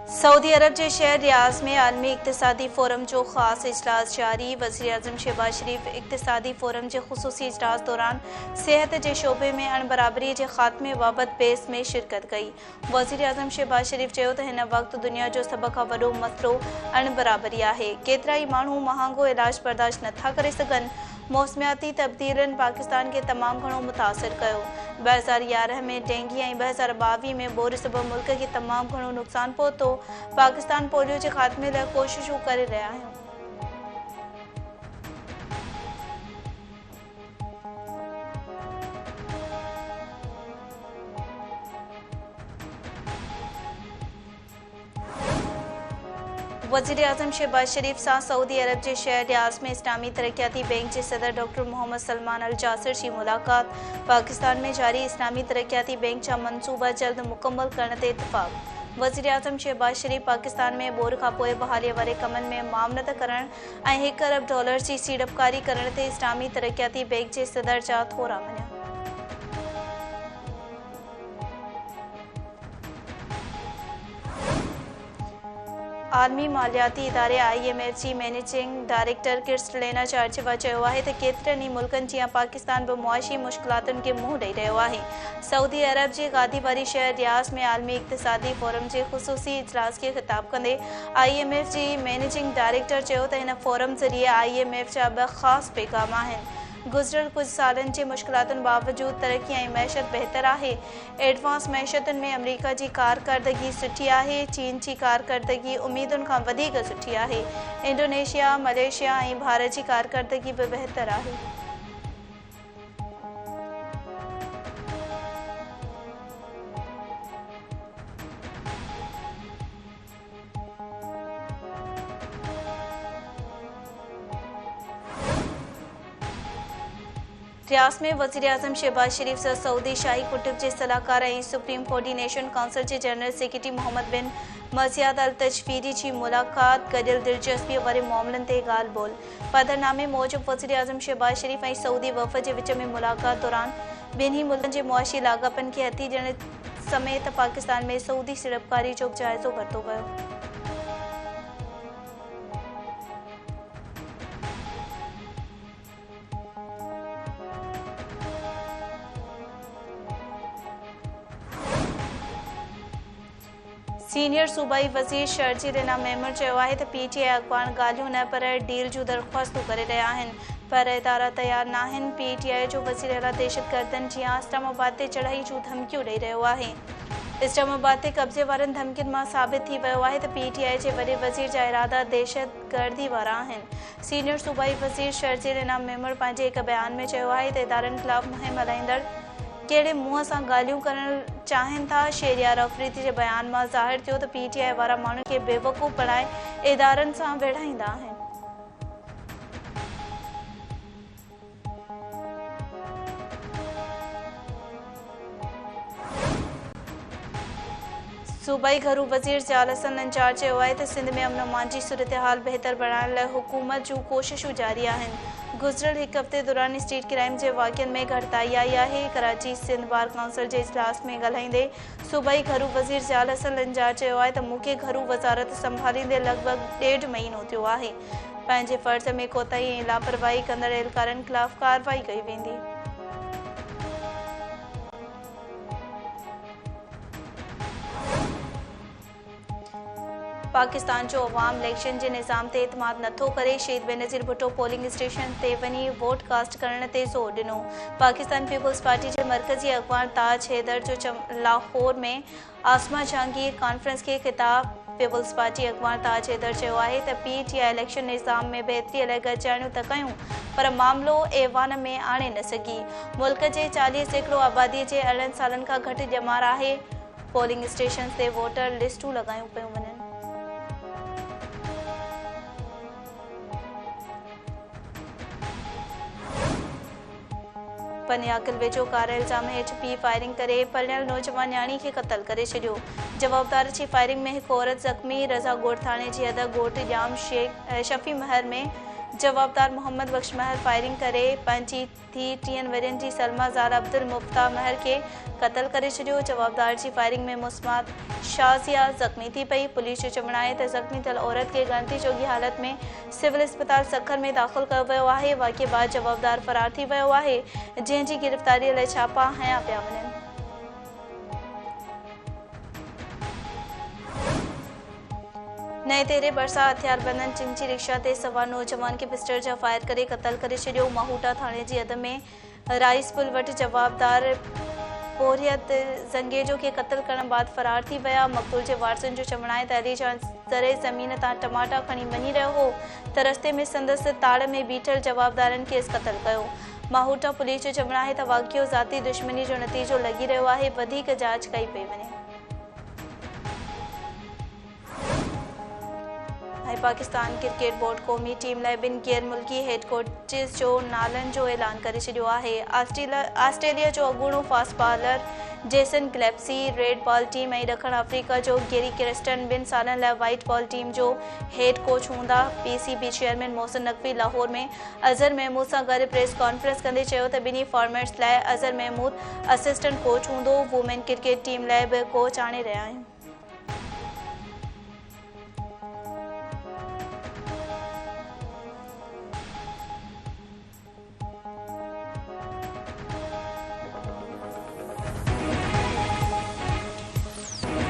Saudi अरब के शहर रियाज़ में आलमी इक़्तिसादी फोरम जो ख़ास इजलास जारी। वज़ीर-ए-आज़म शहबाज शरीफ इक़्तिसादी फोरम के ख़ुसूसी इजलास दौरान सेहत के शोबे में अणबराबरी के ख़ात्मे बाबत बेस में शिरकत कई। वज़ीर-ए-आज़म शहबाज शरीफ चयो त हिन वक्त दुनिया जो सभ खां वॾो मसलो अणबराबरी आहे। केतिरा ई माण्हू महांगो इलाज बर्दाश्त नथा करे सघनि। मौसमियाती तब्दीलियुनि पाकिस्तान के तमाम घणो मुतासिर कयो। 2011 में डेंगी ऐं 2022 में बोर सबबि मुल्क के तमाम घणो नुक़सान पहुतो। पाकिस्तान पोलियो के ख़ात्मे लाइ कोशिशूं करे रहिया आहियूं। वज़ीर-ए-आज़म शहबाज शरीफ सां सऊदी अरब के शहर रियाज़ में इस्लामी तरक्याती बैंक के सदर डॉक्टर मोहम्मद सलमान अल जासिर की मुलाकात। पाकिस्तान में जारी इस्लामी तरक्याती बैंक का मनसूबा जल्द मुकम्मल करने ते इत्तफ़ाक़। वज़ीर-ए-आज़म शहबाज शरीफ पाकिस्तान में बोर खां पोइ बहाली वारे कमनि में मामनत करण ऐं $1 अरब की सीड़पकारी करण ते इस्लामी तरक्याती बैंक के सदर जा थोरा मञिया। आलमी मालियाती इदारे IMF की मैनेजिंग डायरेक्टर क्रिस्टलिना चार्चेवा चयो आहे त केतिरनि ई मुल्कनि जियां पाकिस्तान बि मुआशी मुश्किलातुनि खे मुंहुं ॾेई रहियो आहे। सऊदी अरब जे गादी वारी शहर रियाज़ में आलमी इक़्तिसादी फोरम के ख़ुसूसी इजलास के ख़िताब कंदे IMF की मैनेजिंग डायरेक्टर चयो त हिन फोरम ज़रिए IMF जा ॿ ख़ासि पैगाम आहिनि। गुज़िरियल कुछ सालनि जे मुश्किलातुनि बावजूद तरक्की ऐं मैशत बेहतर आहे। एडवांस मैशतुनि में अमरीका की कारकर्दगी सुठी आहे। चीन की कारकर्दगी उम्मीदुनि खां वधीक सुठी आहे। इंडोनेशिया, मलेशिया ऐं भारत की कारकर्दगी भी बेहतर आहे। रियाज़ में वज़ीर-ए-आज़म शहबाज शरीफ से सऊदी शाही कुटुब के सलाहकार और सुप्रीम कोऑर्डिनेशन काउंसिल के जनरल सेक्रेटरी मोहम्मद बिन मज़ियाद अल तजवीरी की मुलाकात। गडियल दिलचस्पी वाले मामलन ते ॻाल्हि ॿोल। पधरनामे मूजिब वज़ीर-ए-आज़म शहबाज शरीफ और सऊदी वफ़द के विच में मुलाकात दौरान ॿिन्ही मुल्कनि के मुआशी लाॻापनि खे हथी ॾियण समेत पाकिस्तान में सऊदी सीड़पकारी जो जाइज़ो वरितो वियो। सीनियर सूबाई वज़ीर शर्जील इना मेमर चयो आहे त PTI अॻवान ॻाल्हियूं न पर डील जूं दरख़्वास्तूं करे रहिया आहिनि, पर इदारा तयार नाहिनि। PTI जो वज़ीर अला दहशतगर्दनि जी इस्लामाबाद ते चढ़ाई जूं धमकियूं ॾेई रहियो आहे। इस्लामाबाद ते कब्ज़े वारनि धमकियुनि मां साबित थी वियो आहे त PTI जे वॾे वज़ीर जा इरादा दहशतगर्दी वारा आहिनि। सीनियर सूबाई वज़ीर शर्जील इना मेमर पंहिंजे हिक बयान में चयो आहे त इदारनि ख़िलाफ़ मुहिम हलाईंदड़ कहिड़े मुंहं सां ॻाल्हियूं करण चाहिनि था। शेरियार अफरीदी जे बयान मां ज़ाहिर थियो त PTI वारा माण्हुनि खे बेवकूफ़ बणाए इदारनि सां विढ़ाईंदा आहिनि। सूबाई घरू वज़ीर जाल हसन अंजार चयो आहे त सिंध में अमन अमान जी सूरत हाल बेहतर बणाइण लाइ हुकूमत जूं कोशिशूं जारी आहिनि। गुज़िरियल हिकु हफ़्ते दौरान स्ट्रीट क्राइम के वाक़िअनि में घटिताई आई आहे। कराची सिंध बार काउंसिल के इजलास में ॻाल्हाईंदे सूबाई घरू वज़ीर जाल हसन अंजार चयो आहे त मूंखे घरू वज़ारत संभालींदे लॻभॻि 1.5 महीनो थियो आहे। पंहिंजे फ़र्ज़ में कोताही ऐं लापरवाही कंदड़ एहलकारनि ख़िलाफ़ कार्रवाई कई वेंदी। पाकिस्तान जो अवाम इलेक्शन के निज़ाम ते एतमाद नथो करे। शहीद बेनज़ीर भुट्टो पोलिंग स्टेशन ते वञी वोट कास्ट करण ते ज़ोर ॾिनो। पाकिस्तान पीपल्स पार्टी के मरकज़ी अखबार ताज हैदर जो लाहौर में आसमा जहांगीर कॉन्फ्रेंस के खिताब। पीपल्स पार्टी अखबार ताज हैदर चयो आहे त PTI इलेक्शन निज़ाम में बहितरी लाइ गॾिजाणियूं त कयूं, पर मामलो ऐवान में आणे न सघी। मुल्क जे 40% आबादी जे 18 सालनि खां घटि ॼमार आहे। पोलिंग स्टेशन ते वोटर लिस्टूं लॻायूं पियूं वञनि। पनियाकिल वेझो कार इल्ज़ाम हेठि पी फायरिंग करे पढ़ियल नौजवान न्याणी खे क़तल करे छॾियो। जवाबदार जी फायरिंग में हिकु औरत ज़ख़्मी। रज़ा ॻोठ थाणे जी हद ॻोठ जाम शफ़ी महर में जवाबदार मोहम्मद बख्श महर फायरिंग करे पंहिंजी थी 30 वरियनि जी सलमा ज़ार अब्दुल मुफ्ता महर के क़त्ल करे छॾियो। जवाबदार जी फायरिंग में मुस्मात शाज़िया ज़ख़्मी थी पई। पुलिस जो चवणु आहे त ज़ख़्मी थियल औरत खे गणती जोगी हालत में सिविल अस्पताल सखर में दाख़िल कयो वियो आहे। वाक़े बाद जवाबदार फरार थी वियो आहे, जंहिंजी गिरफ़्तारीअ लाइ छापा हया पिया वञनि। नए तेरे भरिसां हथियारबंदनि चिंची रिक्शा ते सवार नौजवान के पिस्टल जा फायर करे क़त्ल करे छॾियो। माहूटा थाणे जी हद में राइस पुल वटि जवाबदार पोरियत ज़ंगेजो के क़त्ल करण बाद फरार थी विया। मक़तूल जे वारसनि जो चवणु आहे त अली जान दरे ज़मीन तां टमाटा खणी वञी रहियो हो त रस्ते में संदसि ताड़ में बीठल जवाबदारनि खेसि क़त्ल कयो। माहूटा पुलिस जो चवणु आहे त वाक़ियो ज़ाती दुश्मनी जो नतीजो लॻी रहियो आहे, वधीक जांच कई पई वञे। पाकिस्तान क्रिकेट बोर्ड क़ौमी टीम लाइ 2 गैर मुल्की हेड कोचिस जो नालनि जो ऐलान करे छॾियो आहे। ऑस्ट्रेलिया जो अॻूणो fast bowler Jason Gillespie red ball team ऐं ॾखण अफ्रीका जो गैरी क्रिस्टन 2 सालनि लाइ वाइट बॉल टीम जो हेड कोच हूंदा। पीसीबी चेयरमैन मोहसिन नक़वी लाहौर में अज़हर महमूद सां गॾु प्रेस कॉन्फ्रेंस कंदे चयो त ॿिन्ही फॉर्मेट्स लाइ अज़हर महमूद असिस्टेंट कोच हूंदो। वुमेन क्रिकेट टीम लाइ बि कोच आणे रहिया आहियूं।